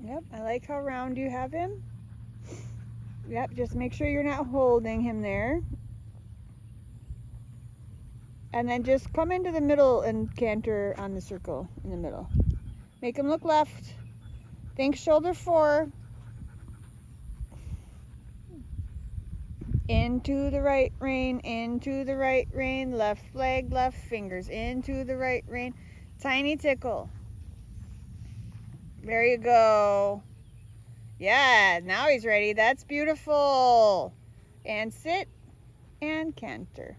Yep, I like how round you have him. Yep, just make sure you're not holding him there. And then just come into the middle and canter on the circle in the middle. Make him look left. Think shoulder 4. Into the right rein, into the right rein, left leg, left fingers, into the right rein. Tiny tickle. There you go. Yeah, now he's ready. That's beautiful. And sit and canter.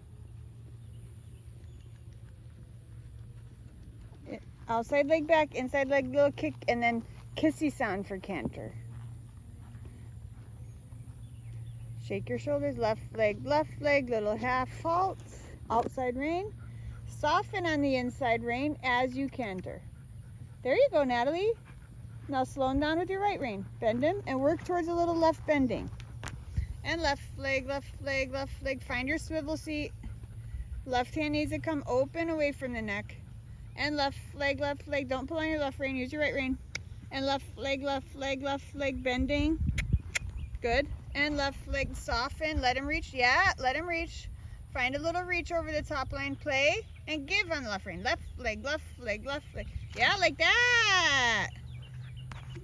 Outside leg back, inside leg little kick, and then kissy sound for canter. Shake your shoulders, left leg, little half halt, outside rein. Soften on the inside rein as you canter. There you go, Natalie. Now slow him down with your right rein. Bend him and work towards a little left bending. And left leg, left leg, left leg. Find your swivel seat. Left hand needs to come open away from the neck. And left leg, left leg. Don't pull on your left rein. Use your right rein. And left leg, left leg, left leg. Bending. Good. And left leg soften. Let him reach. Yeah, let him reach. Find a little reach over the top line. Play and give on the left rein. Left leg, left leg, left leg. Yeah, like that.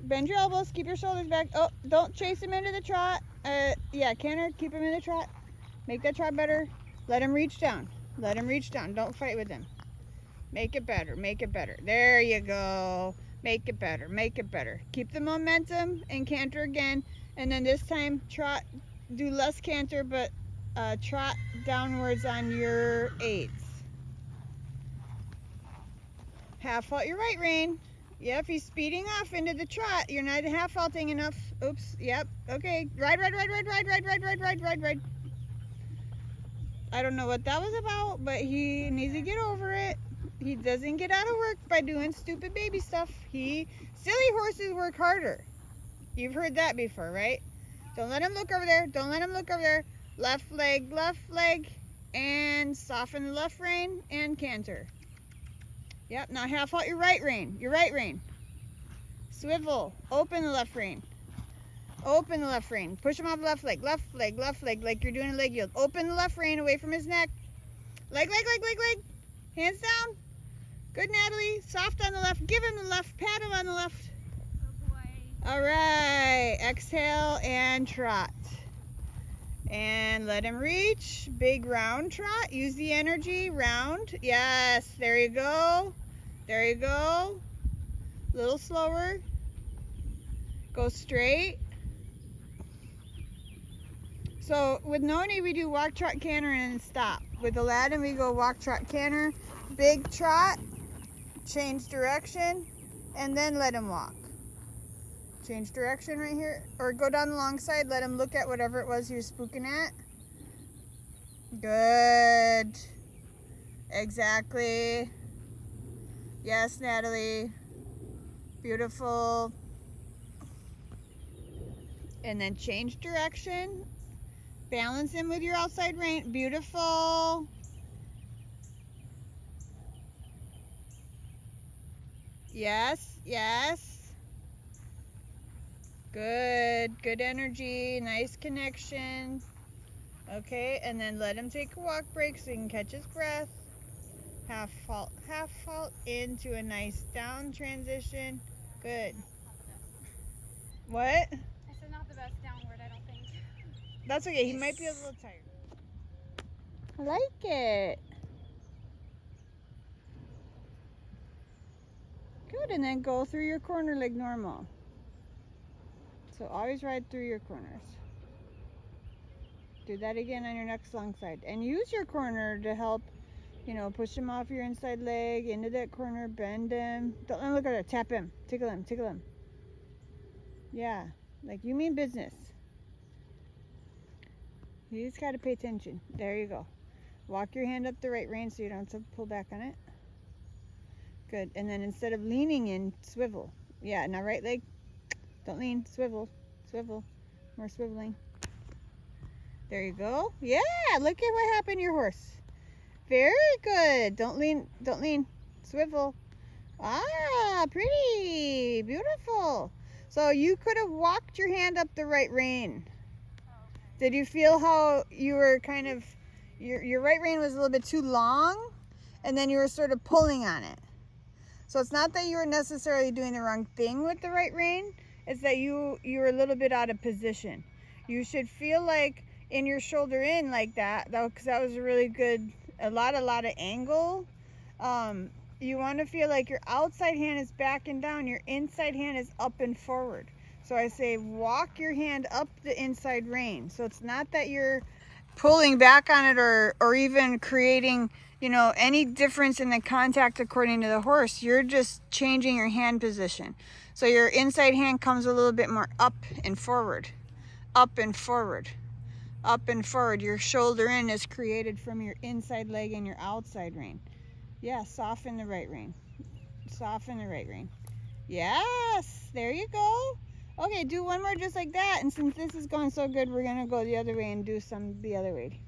Bend your elbows. Keep your shoulders back. Oh, don't chase him into the trot. Yeah, canter. Keep him in the trot. Make that trot better. Let him reach down. Let him reach down. Don't fight with him. Make it better. Make it better. There you go. Make it better. Make it better. Keep the momentum and canter again. And then this time, trot. Do less canter, but trot downwards on your 8s. Half halt your right rein. Yep, he's speeding off into the trot. You're not half halting enough. Oops. Yep. Okay. Ride. I don't know what that was about, but he needs to get over it. He doesn't get out of work by doing stupid baby stuff. Silly horses work harder. You've heard that before, right? Don't let him look over there. Don't let him look over there. Left leg, and soften the left rein and canter. Yep, now half halt your right rein. Swivel, open the left rein. Open the left rein. Push him off left leg, like you're doing a leg yield. Open the left rein away from his neck. Leg. Hands down. Good, Natalie. Soft on the left. Give him the left. Pat him on the left. Oh boy. All right. Exhale and trot. And let him reach. Big round trot. Use the energy. Round. Yes. There you go. There you go. A little slower. Go straight. So with Noni, we do walk, trot, canter, and stop. With Aladdin, we go walk, trot, canter, big trot, change direction, and then let him walk. Change direction right here, or go down the long side, let him look at whatever it was he was spooking at. Good. Exactly. Yes, Natalie. Beautiful. And then change direction. Balance him with your outside rein. Beautiful. Yes. Good energy. Nice connection. Okay, and then let him take a walk break so he can catch his breath. Half halt into a nice down transition. Good. What? I said not the best downward, I don't think. That's okay. He might be a little tired. I like it. Good, and then go through your corner like normal. So always ride through your corners. Do that again on your next long side. And use your corner to help, push him off your inside leg, into that corner, bend him. Don't let him look at it. Tap him. Tickle him. Yeah, like you mean business. You just got to pay attention. There you go. Walk your hand up the right rein so you don't have to pull back on it. Good. And then instead of leaning in, swivel. Yeah, now right leg. Don't lean. Swivel. More swiveling. There you go. Yeah, look at what happened to your horse. Very good. Don't lean. Swivel. Ah, pretty. Beautiful. So you could have walked your hand up the right rein. Did you feel how you were kind of, your right rein was a little bit too long, and then you were sort of pulling on it? So it's not that you were necessarily doing the wrong thing with the right rein, it's that you were a little bit out of position. You should feel like in your shoulder in like that, though, because that was a really good, a lot of angle. You want to feel like your outside hand is back and down, your inside hand is up and forward. So I say walk your hand up the inside rein. So it's not that you're pulling back on it or even creating, you know, any difference in the contact according to the horse. You're just changing your hand position. So your inside hand comes a little bit more up and forward, up and forward, up and forward. Your shoulder in is created from your inside leg and your outside rein. Yeah, soften the right rein. Soften the right rein. Yes, there you go. Okay, do one more just like that. And since this is going so good, we're going to go the other way and do some the other way.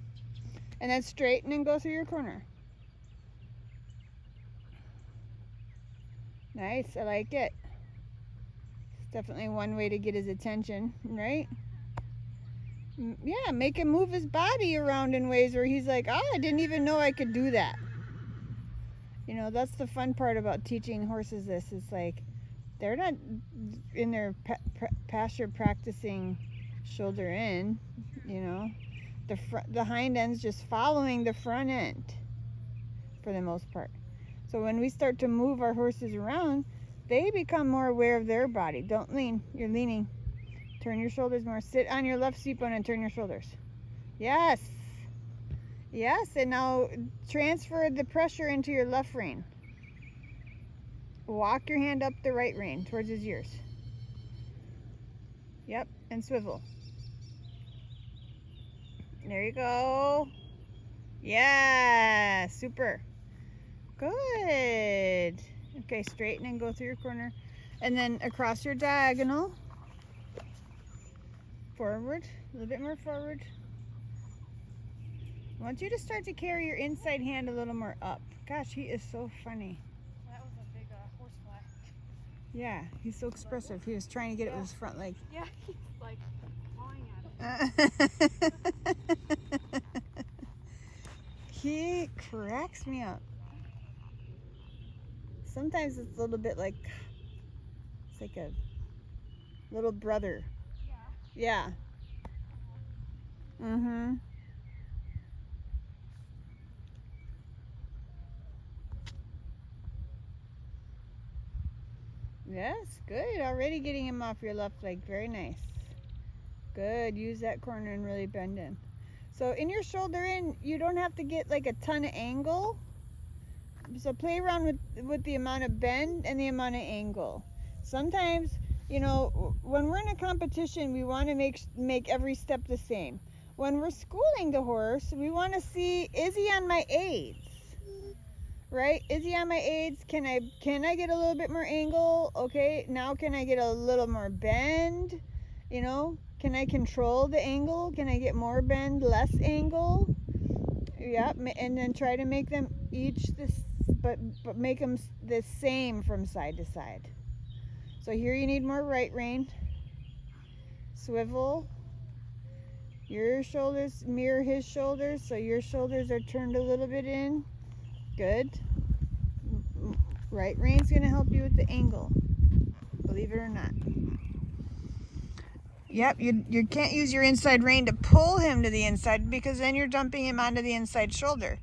And then straighten and go through your corner. Nice, I like it. It's definitely one way to get his attention, right? Yeah, make him move his body around in ways where he's like, oh, I didn't even know I could do that. You know, that's the fun part about teaching horses this. It's like, they're not in their pasture practicing shoulder in, you know. The hind end's just following the front end for the most part. So when we start to move our horses around, they become more aware of their body. Don't lean, you're leaning. Turn your shoulders more. Sit on your left seat bone and turn your shoulders. Yes. Yes, and now transfer the pressure into your left rein. Walk your hand up the right rein towards his ears. Yep, and swivel. There you go. Yeah, super. Good. Okay, straighten and go through your corner. And then across your diagonal. Forward, a little bit more forward. I want you to start to carry your inside hand a little more up. Gosh, he is so funny. That was a big horse fly. Yeah, he's so expressive. He was trying to get it with his front leg. Yeah, he's like clawing at it. He cracks me up. Sometimes it's a little bit like, it's like a little brother. Yeah. Yeah. Mm-hmm. Yes, good. Already getting him off your left leg. Very nice. Good. Use that corner and really bend in. So in your shoulder in, you don't have to get like a ton of angle. So play around with the amount of bend and the amount of angle. Sometimes, you know, when we're in a competition, we want to make every step the same. When we're schooling the horse, we want to see, is he on my aids? Right? Is he on my aids? Can I get a little bit more angle? Okay, now can I get a little more bend? You know, can I control the angle? Can I get more bend, less angle? Yep, and then try to make them each this, but make them the same from side to side. So here you need more right rein. Swivel. Your shoulders mirror his shoulders, so your shoulders are turned a little bit in. Good. Right rein's going to help you with the angle, believe it or not. Yep, you can't use your inside rein to pull him to the inside because then you're dumping him onto the inside shoulder.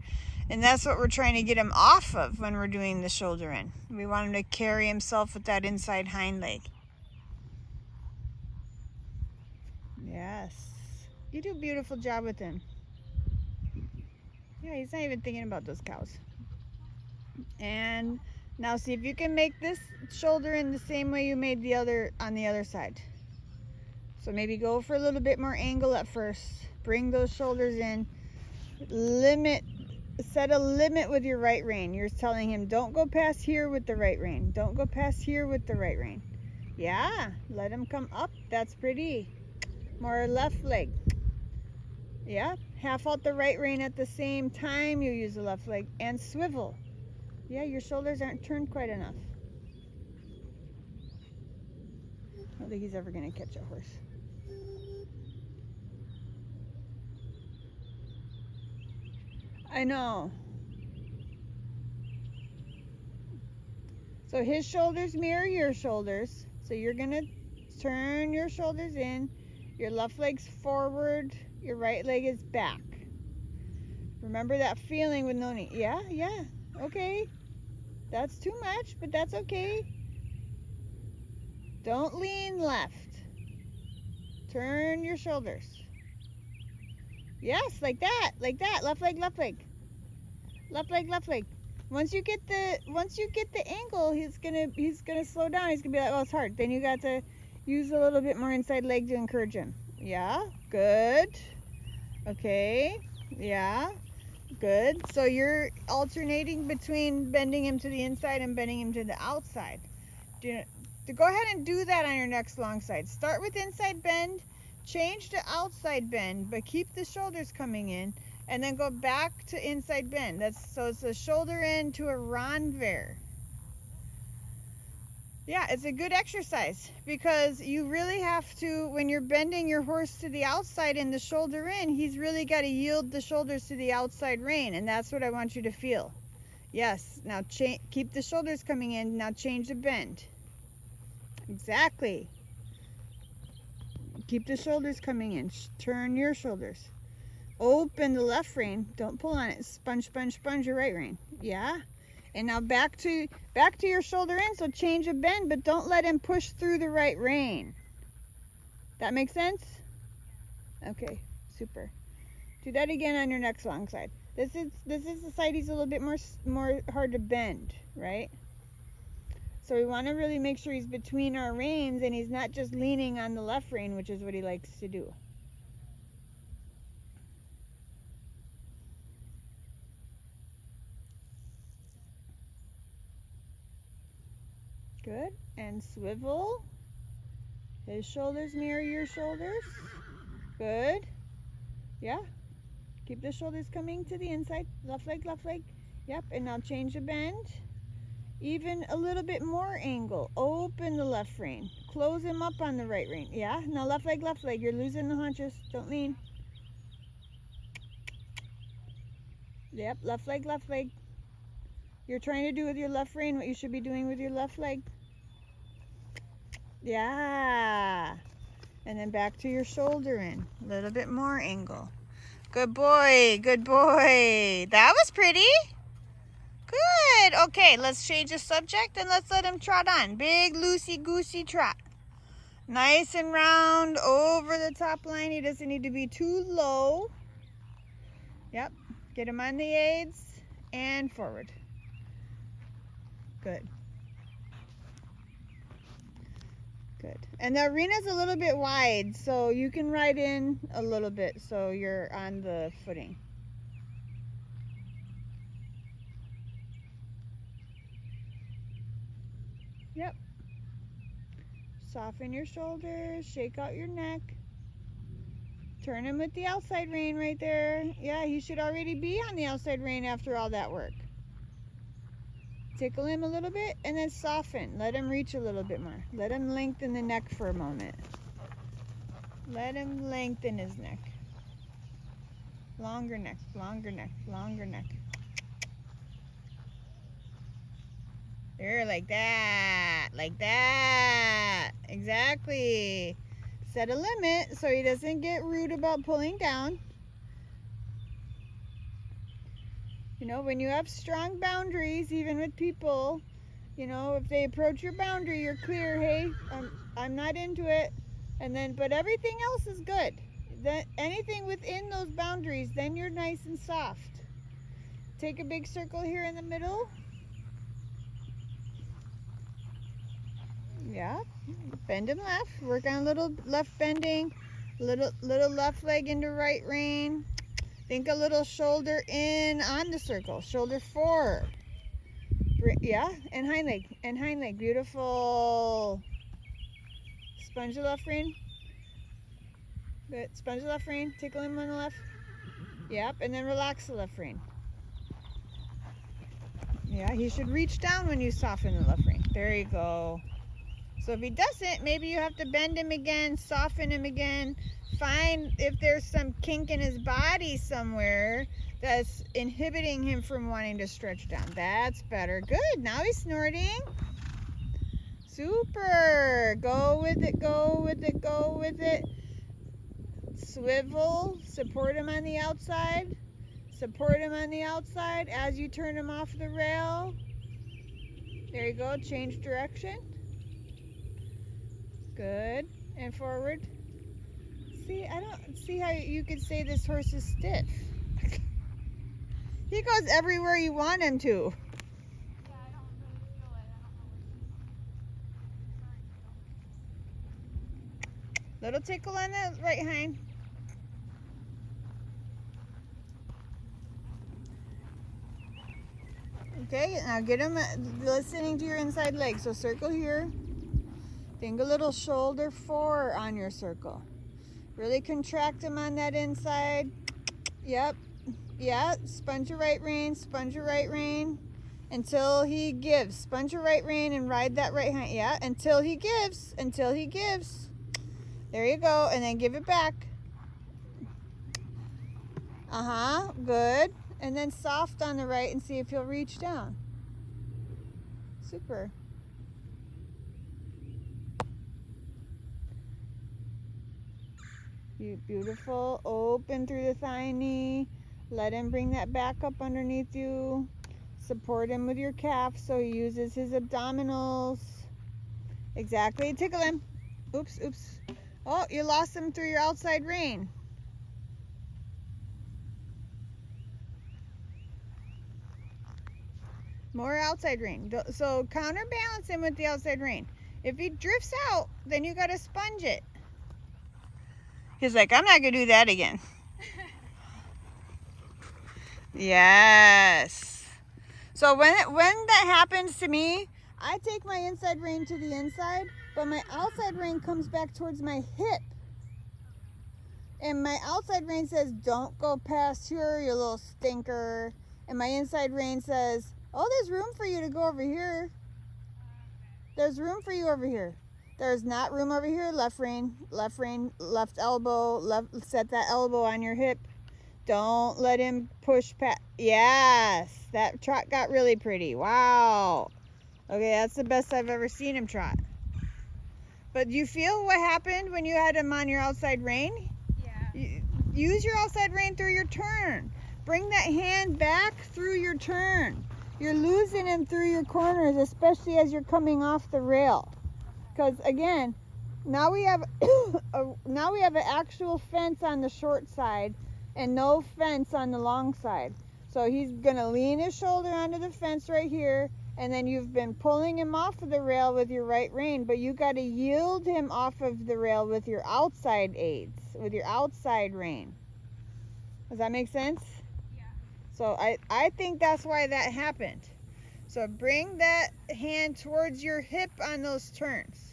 And that's what we're trying to get him off of when we're doing the shoulder in. We want him to carry himself with that inside hind leg. Yes. You do a beautiful job with him. Yeah, he's not even thinking about those cows. And now see if you can make this shoulder in the same way you made the other on the other side. So maybe go for a little bit more angle at first. Bring those shoulders in. Set a limit with your right rein. You're telling him, don't go past here with the right rein. Don't go past here with the right rein. Yeah, let him come up. That's pretty. More left leg. Yeah, half out the right rein at the same time you use the left leg. And swivel. Yeah, your shoulders aren't turned quite enough. I don't think he's ever gonna catch a horse. I know. So his shoulders mirror your shoulders. So you're gonna turn your shoulders in, your left leg's forward, your right leg is back. Remember that feeling with no knee. Yeah, okay. That's too much, but that's okay. Don't lean left. Turn your shoulders. Yes, like that, left leg, left leg. Left leg, left leg. Once you get the angle, he's gonna slow down. He's gonna be like, oh, it's hard. Then you got to use a little bit more inside leg to encourage him. Yeah, good. Okay, yeah, good. So you're alternating between bending him to the inside and bending him to the outside. Go ahead and do that on your next long side. Start with inside bend, change to outside bend, but keep the shoulders coming in. And then go back to inside bend. So it's a shoulder in to a renvers. Yeah, it's a good exercise because you really have to, when you're bending your horse to the outside and the shoulder in, he's really got to yield the shoulders to the outside rein, and that's what I want you to feel. Yes, now keep the shoulders coming in. Now change the bend. Exactly. Keep the shoulders coming in. Turn your shoulders. Open the left rein. Don't pull on it. Sponge, sponge, sponge your right rein. Yeah. And now back to your shoulder in. So change a bend, but don't let him push through the right rein. That makes sense? Okay. Super. Do that again on your next long side. This is the side he's a little bit more hard to bend, right? So we want to really make sure he's between our reins and he's not just leaning on the left rein, which is what he likes to do. Good. And swivel. His shoulders mirror your shoulders. Good. Yeah. Keep the shoulders coming to the inside. Left leg, left leg. Yep. And now change the bend. Even a little bit more angle. Open the left rein. Close him up on the right rein. Yeah. Now left leg, left leg. You're losing the haunches. Don't lean. Yep. Left leg, left leg. You're trying to do with your left rein what you should be doing with your left leg. Yeah. And then back to your shoulder in. A little bit more angle. Good boy. Good boy. That was pretty. Good. Okay, let's change the subject and let's let him trot on. Big, loosey-goosey trot. Nice and round over the top line. He doesn't need to be too low. Yep. Get him on the aids and forward. Good. Good. And the arena's a little bit wide, so you can ride in a little bit so you're on the footing. Yep. Soften your shoulders, shake out your neck. Turn him with the outside rein right there. Yeah, he should already be on the outside rein after all that work. Tickle him a little bit and then soften. Let him reach a little bit more. Let him lengthen the neck for a moment. Let him lengthen his neck. Longer neck, longer neck, longer neck. There, like that. Like that. Exactly. Set a limit so he doesn't get rude about pulling down. You know, when you have strong boundaries, even with people, you know, if they approach your boundary, you're clear, hey, I'm not into it. And then, but everything else is good. Then anything within those boundaries, then you're nice and soft. Take a big circle here in the middle. Yeah, bend him left. Work on a little left bending, little left leg into right rein. Think a little shoulder in on the circle. Shoulder forward. Yeah, and hind leg. Beautiful. Sponge the left rein. Good. Sponge the left rein. Tickle him on the left. Yep, and then relax the left rein. Yeah, he should reach down when you soften the left rein. There you go. So if he doesn't, maybe you have to bend him again, soften him again, find if there's some kink in his body somewhere that's inhibiting him from wanting to stretch down. That's better. Good. Now he's snorting. Super. Go with it, go with it, go with it. Swivel. Support him on the outside. Support him on the outside as you turn him off the rail. There you go. Change direction. Good. And forward. See, I don't see how you could say this horse is stiff. He goes everywhere you want him to. Yeah, I don't really feel it. I don't know Little tickle on the right hind. Okay, now get him listening to your inside leg. So circle here. Think a little shoulder 4 on your circle. Really contract him on that inside. Yep. Yeah. Sponge your right rein. Sponge your right rein. Until he gives. Sponge your right rein and ride that right hind. Yeah. Until he gives. Until he gives. There you go. And then give it back. Uh-huh. Good. And then soft on the right and see if he'll reach down. Super. Beautiful. Open through the thigh knee. Let him bring that back up underneath you. Support him with your calf so he uses his abdominals. Exactly. Tickle him. Oops, oops. Oh, you lost him through your outside rein. More outside rein. So counterbalance him with the outside rein. If he drifts out, then you got to sponge it. He's like, I'm not going to do that again. Yes. So when that happens to me, I take my inside rein to the inside, but my outside rein comes back towards my hip. And my outside rein says, don't go past here, you little stinker. And my inside rein says, oh, there's room for you to go over here. There's room for you over here. There's not room over here. Left rein, left elbow, set that elbow on your hip. Don't let him push past. Yes, that trot got really pretty. Wow. Okay, that's the best I've ever seen him trot. But do you feel what happened when you had him on your outside rein? Yeah. Use your outside rein through your turn. Bring that hand back through your turn. You're losing him through your corners, especially as you're coming off the rail. Because again, now we have an actual fence on the short side and no fence on the long side. So he's gonna lean his shoulder onto the fence right here, and then you've been pulling him off of the rail with your right rein, but you got to yield him off of the rail with your outside aids, with your outside rein. Does that make sense? Yeah. So I think that's why that happened. So bring that hand towards your hip on those turns.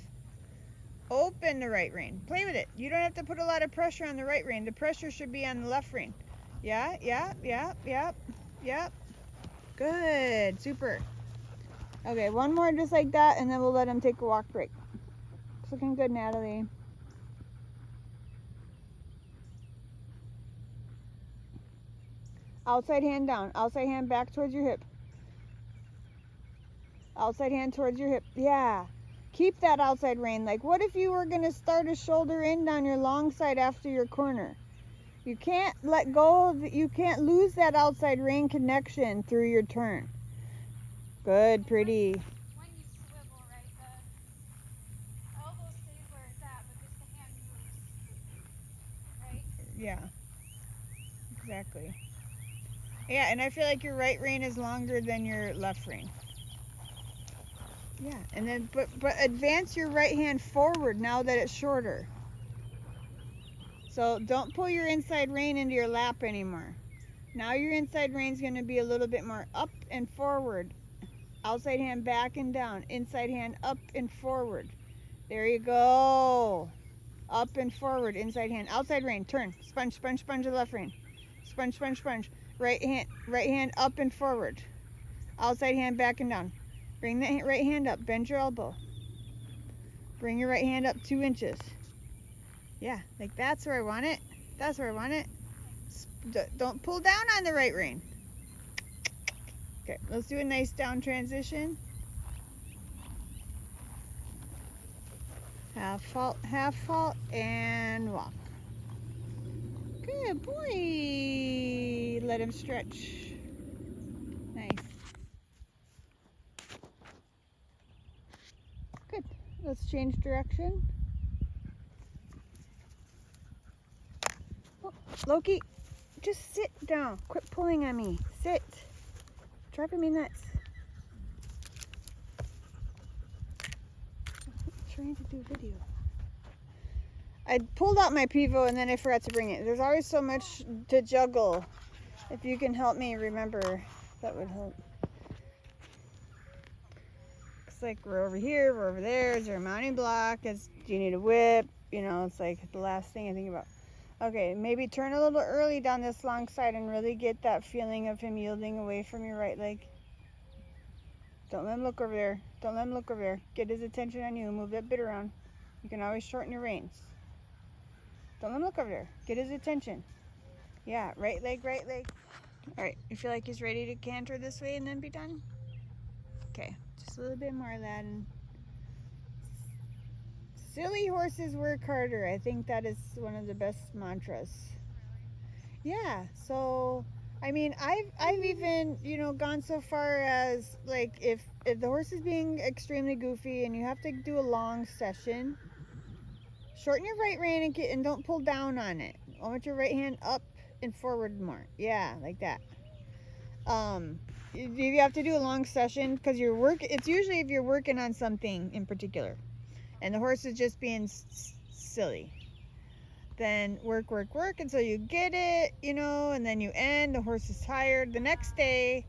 Open the right rein. Play with it. You don't have to put a lot of pressure on the right rein. The pressure should be on the left rein. Yeah. Good. Super. Okay, one more just like that, and then we'll let him take a walk break. It's looking good, Natalie. Outside hand down. Outside hand back towards your hip. Outside hand towards your hip. Yeah. Keep that outside rein. Like, what if you were going to start a shoulder in down your long side after your corner? You can't let go of you can't lose that outside rein connection through your turn. Good, pretty. When you swivel, right, the elbow stays where it's at, but just the hand moves, right? Yeah. Exactly. Yeah, and I feel like your right rein is longer than your left rein. Yeah, and then but advance your right hand forward now that it's shorter. So don't pull your inside rein into your lap anymore. Now your inside rein is going to be a little bit more up and forward. Outside hand back and down. Inside hand up and forward. There you go. Up and forward. Inside hand. Outside rein. Turn. Sponge, sponge, sponge the left rein. Sponge, sponge, sponge. Right hand up and forward. Outside hand back and down. Bring the right hand up. Bend your elbow. Bring your right hand up 2 inches. Yeah, like that's where I want it. That's where I want it. Don't pull down on the right rein. Okay, let's do a nice down transition. Half halt, and walk. Good boy. Let him stretch. Nice. Good. Let's change direction. Oh, Loki, just sit down. Quit pulling on me. Sit. Driving me nuts. I'm trying to do a video. I pulled out my Pivo and then I forgot to bring it. There's always so much to juggle. If you can help me remember, that would help. It's like we're over here, we're over there. Is there a mounting block? Do you need a whip? You know, it's like the last thing I think about. Okay, maybe turn a little early down this long side and really get that feeling of him yielding away from your right leg. Don't let him look over there. Don't let him look over there. Get his attention on you. Move that bit around. You can always shorten your reins. Don't let him look over there. Get his attention. Yeah, right leg, right leg. All right, you feel like he's ready to canter this way and then be done? Okay, just a little bit more, Aladdin. Silly horses work harder. I think that is one of the best mantras. Yeah, so I mean, I've even, you know, gone so far as like if the horse is being extremely goofy and you have to do a long session, shorten your right rein and don't pull down on it. I want your right hand up and forward more. Yeah, like that. If you have to do a long session because it's usually if you're working on something in particular and the horse is just being silly, then work until you get it, you know, and then you end. The horse is tired. The next day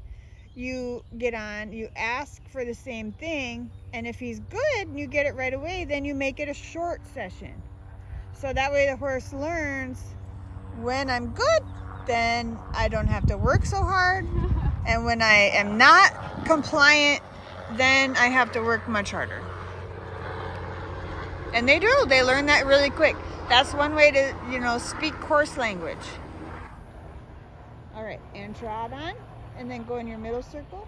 you get on, you ask for the same thing, and if he's good and you get it right away, then you make it a short session. So that way the horse learns, when I'm good, then I don't have to work so hard, and when I am not compliant, then I have to work much harder. And they do. They learn that really quick. That's one way to, you know, speak horse language. All right, and trot on, and then go in your middle circle.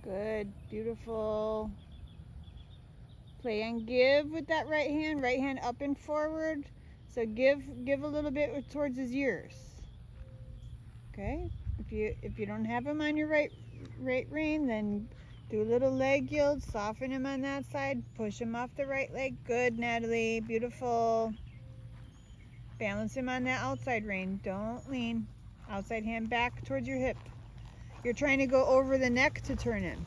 Good, beautiful. Play and give with that right hand up and forward. So give a little bit towards his ears. Okay, if you don't have him on your right rein, then do a little leg yield, soften him on that side, push him off the right leg. Good, Natalie, beautiful. Balance him on that outside rein. Don't lean. Outside hand back towards your hip. You're trying to go over the neck to turn him,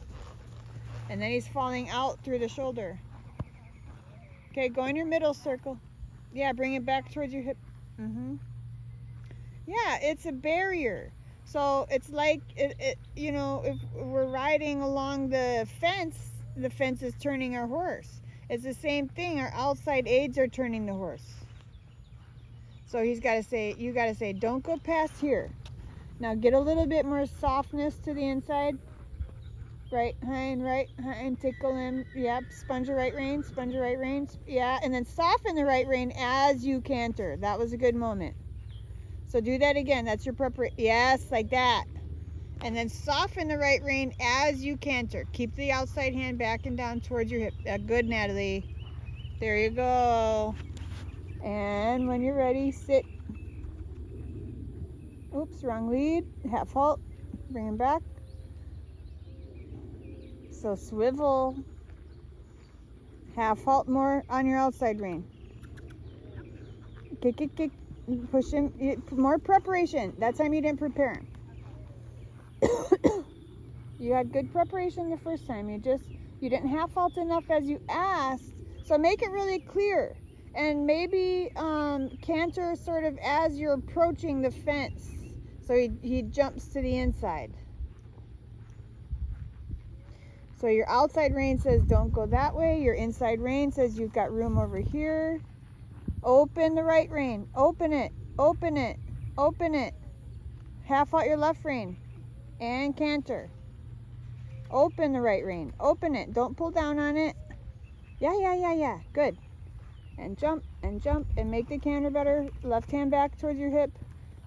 and then he's falling out through the shoulder. Okay, go in your middle circle. Yeah, bring it back towards your hip. Yeah, it's a barrier. So it's like, you know, if we're riding along the fence is turning our horse. It's the same thing. Our outside aids are turning the horse. So you got to say, don't go past here. Now get a little bit more softness to the inside. Right hind, tickle him. Yep, sponge your right rein. Yeah, and then soften the right rein as you canter. That was a good moment. So do that again. That's your preparation. Yes, like that. And then soften the right rein as you canter. Keep the outside hand back and down towards your hip. Good, Natalie. There you go. And when you're ready, sit. Oops, wrong lead. Half halt. Bring him back. So swivel. Half halt more on your outside rein. Kick. Push him. More preparation. That time you didn't prepare him. You had good preparation the first time. You didn't half halt enough as you asked. So make it really clear. And maybe canter sort of as you're approaching the fence. So he jumps to the inside. So your outside rein says don't go that way. Your inside rein says you've got room over here. Open the right rein. Open it. Open it. Open it. Half out your left rein. And canter. Open the right rein. Open it. Don't pull down on it. Yeah. Good. And jump and make the canter better. Left hand back towards your hip.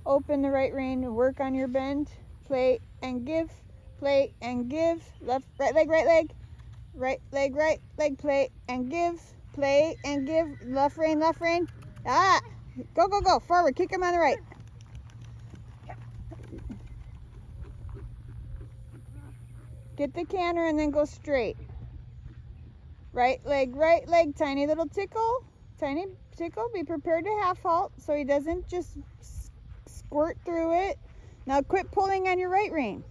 Open the right rein. Work on your bend. Play and give. Play and give. Left, right leg, right leg. Right leg, play and give. Play and give. Left rein, left rein. Ah! Go. Forward. Kick him on the right. Get the canter and then go straight. Right leg, tiny little tickle. Tiny tickle. Be prepared to half halt so he doesn't just squirt through it. Now quit pulling on your right rein.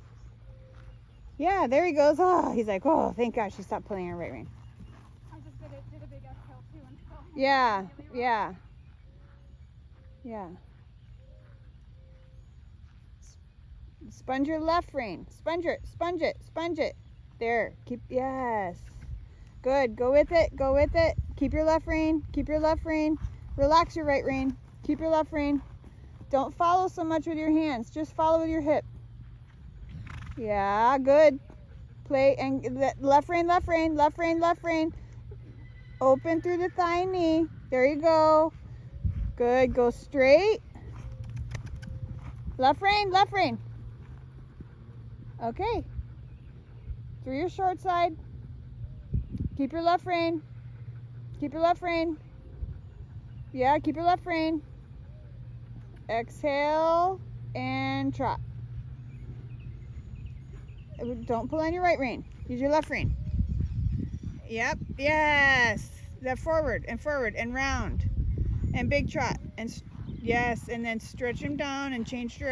Yeah, there he goes. Oh, he's like, oh, thank God she stopped pulling on her right rein. I just did a big exhale too and felt Yeah. Sponge your left rein. Sponge it. There. Yes. Good. Go with it. Keep your left rein. Relax your right rein. Keep your left rein. Don't follow so much with your hands. Just follow with your hip. Yeah, good. Play and left rein. Open through the thigh and knee. There you go. Good. Go straight. Left rein. Okay. Through your short side. Keep your left rein. Yeah, keep your left rein. Exhale and trot. Don't pull on your right rein. Use your left rein. Yep. Yes. Left forward and round. And big trot. And yes, and then stretch him down and change direction.